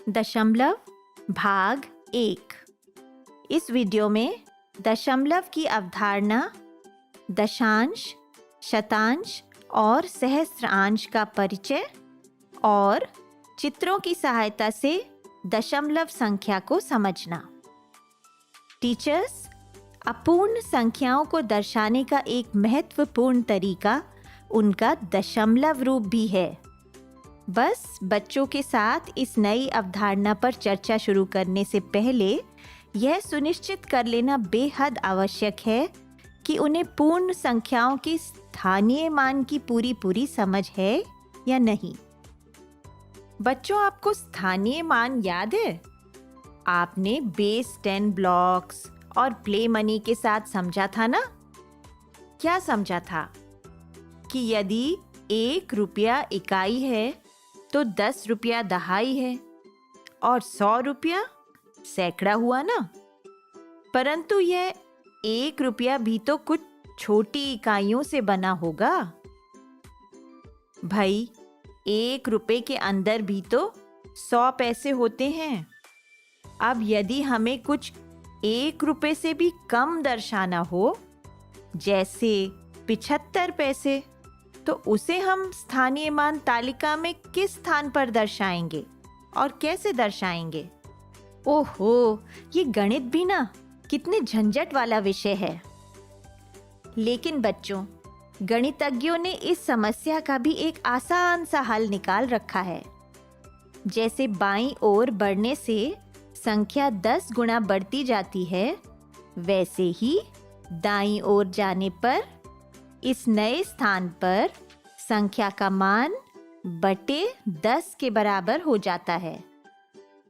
दशमलव भाग 1। इस वीडियो में दशमलव की अवधारणा, दशांश, शतांश और सहस्त्रांश का परिचय और चित्रों की सहायता से दशमलव संख्या को समझना। टीचर्स, अपूर्ण संख्याओं को दर्शाने का एक महत्वपूर्ण तरीका उनका दशमलव रूप भी है। बस बच्चों के साथ इस नई अवधारणा पर चर्चा शुरू करने से पहले यह सुनिश्चित कर लेना बेहद आवश्यक है कि उन्हें पूर्ण संख्याओं के स्थानीय मान की पूरी समझ है या नहीं। बच्चों, आपको स्थानीय मान याद है? आपने बेस 10 ब्लॉक्स और प्ले मनी के साथ समझा था ना? क्या समझा था कि यदि 1 रुपया इकाई है तो 10 रुपया दहाई है और 100 रुपया सैकड़ा हुआ ना। परंतु यह 1 रुपया भी तो कुछ छोटी इकाइयों से बना होगा। भाई, 1 रुपए के अंदर भी तो 100 पैसे होते हैं। अब यदि हमें कुछ 1 रुपए से भी कम दर्शाना हो, जैसे 75 पैसे, तो उसे हम स्थानीय मान तालिका में किस स्थान पर दर्शाएंगे और कैसे दर्शाएंगे? ओहो, ये गणित भी ना कितने झंझट वाला विषय है। लेकिन बच्चों, गणितज्ञों ने इस समस्या का भी एक आसान सा हल निकाल रखा है। जैसे बाईं ओर बढ़ने से संख्या 10 गुना बढ़ती जाती है, वैसे ही दाईं ओर जाने पर इस नए स्थान पर संख्या का मान बटे 10 के बराबर हो जाता है।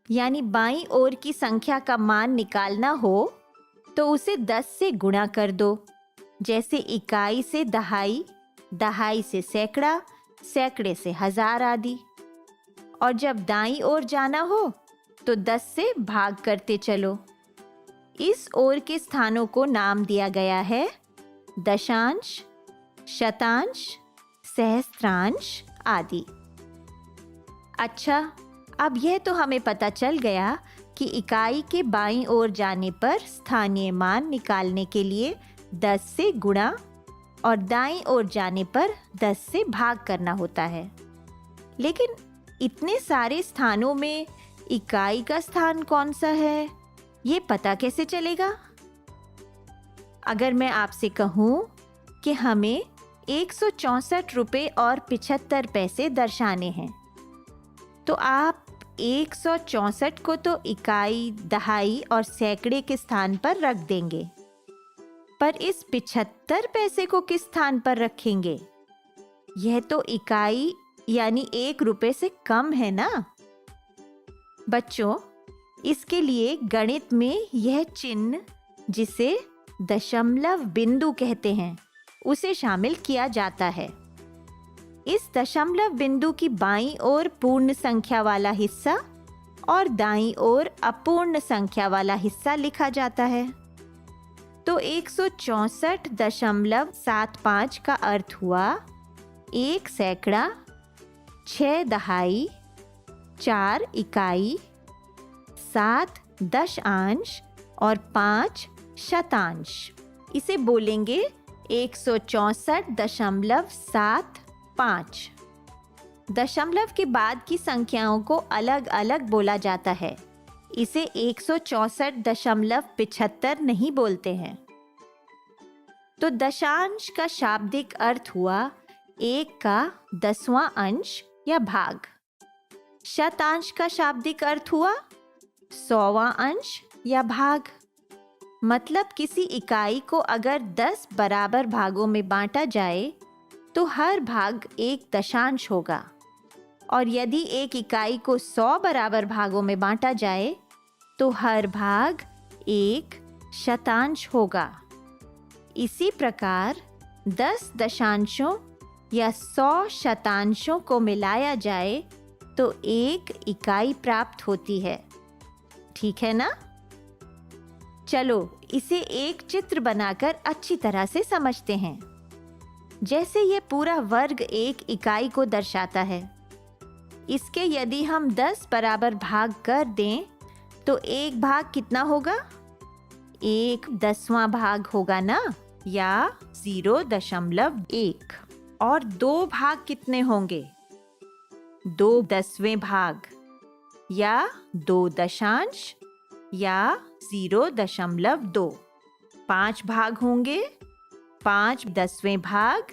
यानी बाईं ओर की संख्या का मान निकालना हो तो उसे 10 से गुणा कर दो। जैसे इकाई से दहाई, दहाई से सैकड़ा, सैकड़े से हजार आदि। और जब दाईं ओर जाना हो तो 10 से भाग करते चलो। इस ओर के स्थानों को नाम दिया गया है दशांश, शतांश, सहस्त्रांश आदि। अच्छा, अब यह तो हमें पता चल गया कि इकाई के बाईं ओर जाने पर स्थानीय मान निकालने के लिए 10 से गुणा और दाईं ओर जाने पर 10 से भाग करना होता है। लेकिन इतने सारे स्थानों में इकाई का स्थान कौन सा है, ये पता कैसे चलेगा? अगर मैं आपसे कहूँ कि हमें 164 रुपए और 75 पैसे दर्शाने हैं, तो आप 164 को तो इकाई, दहाई और सैकड़े के स्थान पर रख देंगे, पर इस 75 पैसे को किस स्थान पर रखेंगे? यह तो इकाई यानी 1 रुपए से कम है ना। बच्चों, इसके लिए गणित में यह चिन्ह, जिसे दशमलव बिंदु कहते हैं, उसे शामिल किया जाता है। इस दशमलव बिंदु की बाईं ओर पूर्ण संख्या वाला हिस्सा और दाईं ओर अपूर्ण संख्या वाला हिस्सा लिखा जाता है। तो 164.75 का अर्थ हुआ 1 सैकड़ा, 6 दहाई, 4 इकाई, 7 दशांश और 5 शतांश। इसे बोलेंगे 164.75। दशमलव के बाद की संख्याओं को अलग अलग बोला जाता है। इसे 164.75 नहीं बोलते हैं। तो दशांश का शाब्दिक अर्थ हुआ 1 का 10वां अंश या भाग। शतांश का शाब्दिक अर्थ हुआ 100वां अंश या भाग। मतलब किसी इकाई को अगर 10 बराबर भागों में बांटा जाए तो हर भाग एक दशांश होगा, और यदि एक इकाई को 100 बराबर भागों में बांटा जाए तो हर भाग एक शतांश होगा। इसी प्रकार 10 दशांशों या 100 शतांशों को मिलाया जाए तो एक इकाई प्राप्त होती है। ठीक है ना? चलो इसे एक चित्र बनाकर अच्छी तरह से समझते हैं। जैसे ये पूरा वर्ग एक इकाई को दर्शाता है। इसके यदि हम 10 बराबर भाग कर दें तो एक भाग कितना होगा? 1/10वां भाग होगा ना, या 0.1। और 2 भाग कितने होंगे? 2/10वें भाग, या 2 दशांश, या 0.2। 5 भाग होंगे, 5/10वें भाग,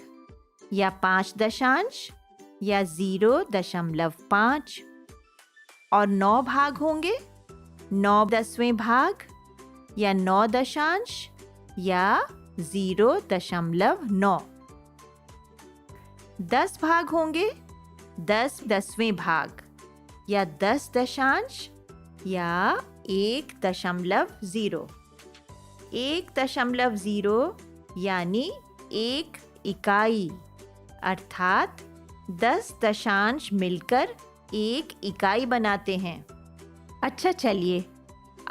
या 5 दशांश, या 0.5। और 9 भाग होंगे, 9/10वें भाग, या 9 दशांश, या 0.9। 10 भाग होंगे, 10/10वें भाग, या 10 दशांश, या 1.0। 1.0 यानी 1 इकाई, अर्थात 10 दशांश मिलकर 1 इकाई बनाते हैं। अच्छा चलिए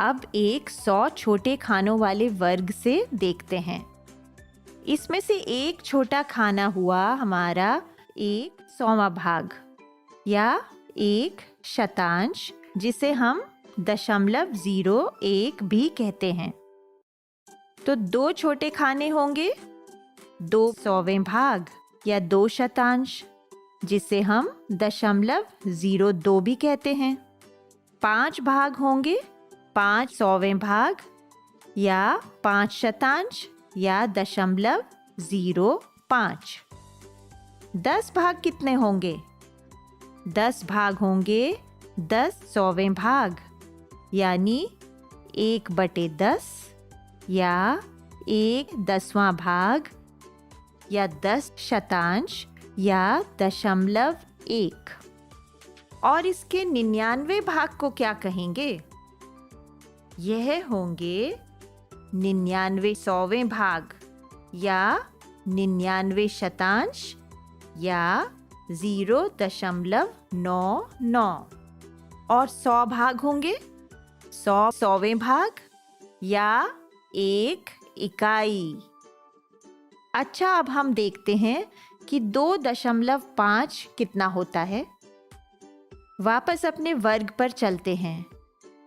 अब एक 100 छोटे खानों वाले वर्ग से देखते हैं। इसमें से एक छोटा खाना हुआ हमारा 1/100वां भाग, या 1 शतांश, जिसे हम 0.01 भी कहते हैं। तो 2 छोटे खाने होंगे 2/100वें भाग, या 2 शतांश, जिसे हम 0.02 भी कहते हैं। 5 भाग होंगे 5/100वें भाग, या 5 शतांश, या 0.05। 10 भाग कितने होंगे? 10 भाग होंगे 10/100वें भाग, यानी 1/10, या 1/10वां भाग, या 10 शतांश, या 0.1। और इसके 99 भाग को क्या कहेंगे? यह होंगे 99/100वें भाग, या 99 शतांश, या 0.99। और 100 भाग होंगे 100/100वें भाग, या 1 इकाई। अच्छा अब हम देखते हैं कि 2.5 कितना होता है। वापस अपने वर्ग पर चलते हैं।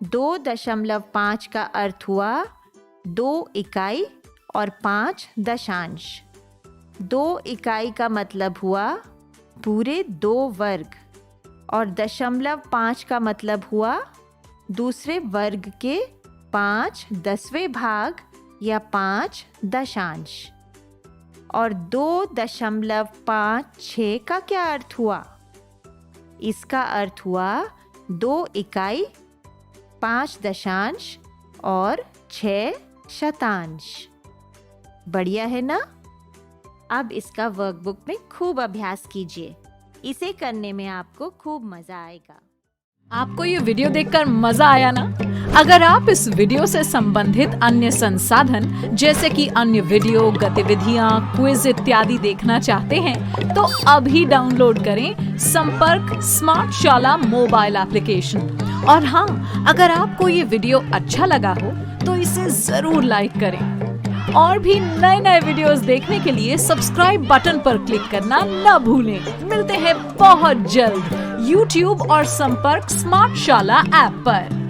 2.5 का अर्थ हुआ 2 इकाई और 5 दशांश। 2 इकाई का मतलब हुआ पूरे 2 वर्ग, और 0.5 का मतलब हुआ दूसरे वर्ग के 5/10वें भाग, या 5 दशांश। और 2.56 का क्या अर्थ हुआ? इसका अर्थ हुआ 2 इकाई, 5 दशांश और 6 शतांश। बढ़िया है ना? अब इसका वर्कबुक में खूब अभ्यास कीजिए। इसे करने में आपको खूब मजा आएगा। आपको ये वीडियो देखकर मजा आया ना? अगर आप इस वीडियो से संबंधित अन्य संसाधन जैसे कि अन्य वीडियो, गतिविधियां, क्विज इत्यादि देखना चाहते हैं तो अभी डाउनलोड करें संपर्क स्मार्ट शाला मोबाइल एप्लीकेशन। और हाँ, अगर आपको ये वीडियो अच्छा लगा हो तो इसे जरूर लाइक करें। और भी नए नए वीडियोस देखने के लिए सब्सक्राइब बटन पर क्लिक करना न भूलें। मिलते हैं बहुत जल्द YouTube और संपर्क स्मार्ट शाला ऐप पर।